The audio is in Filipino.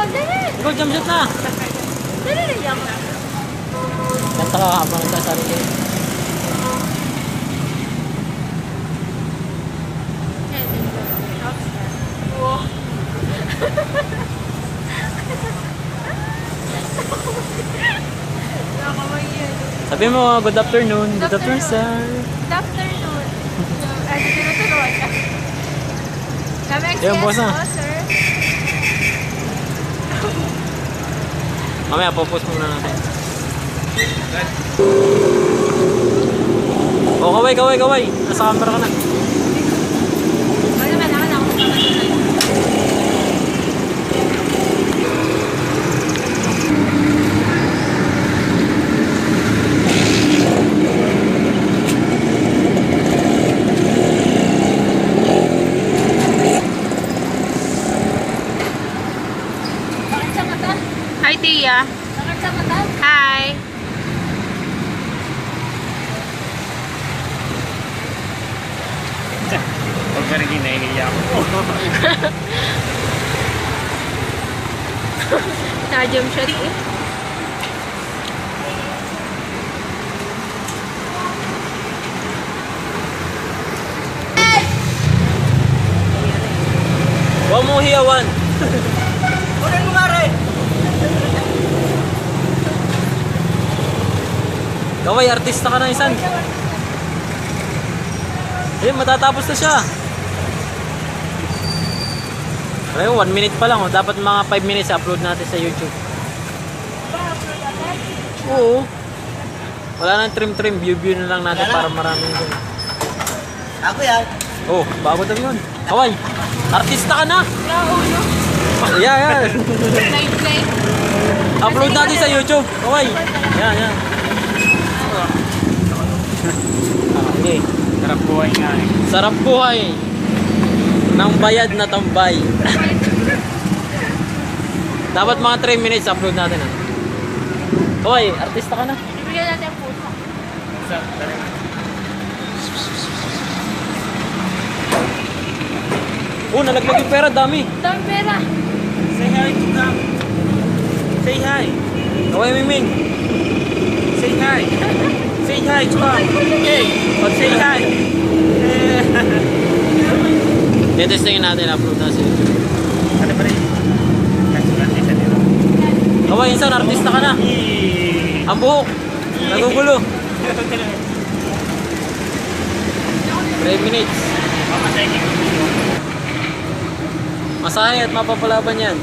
dali. Ikaw, jump shot na. Dali yan. Kanta ka habang nagsasabi kayo. Wow. Sabi mo, good afternoon. Good afternoon, sir. Good afternoon. Ay, tinuturuan ka. Kami Yung boss na. po, sir. Mamaya, popost muna natin. Oh, kaway, kaway, kaway. Nasa camera ka na. Ano ba naman ako? Hi, Tia. Hi. Huwag ka rin hinahiya ako. Na-jump shot eh. Huwag mong hiyawan. Huwag mo nga rin! Kaway, artista ka na isan. Eh, matatapos na siya. Pero 1 minute pa lang. Oh. Dapat mga 5 minutes upload natin sa YouTube. Oo. Wala nang trim-trim. View-view na lang natin para maraming yun. Ako yan. Oh, bago daw yun. Kaway, artista ka na. Yeah, yeah. Live. Upload natin sa YouTube. Kaway. Yan, yan. Okay. Sarap buhay nga eh. Sarap buhay. Nang bayad na tambay. Dapat mga 3 minutes upload natin. Kaway, artista ka na. Ibigay natin ang puso. Oh, nalaglag yung pera, dami. Dami pera. Say hi to them. Say hi. Kaway, Miming. Say hi. Say hi to them. Hey. Oh, say hi. Tetestingin natin, upload na sa YouTube. Ano pa rin? Kasi nila. Kaway, insan, artista ka na. Ang buhok. Nagugulo. 3 minutes. Masahe at mapapalaban yan.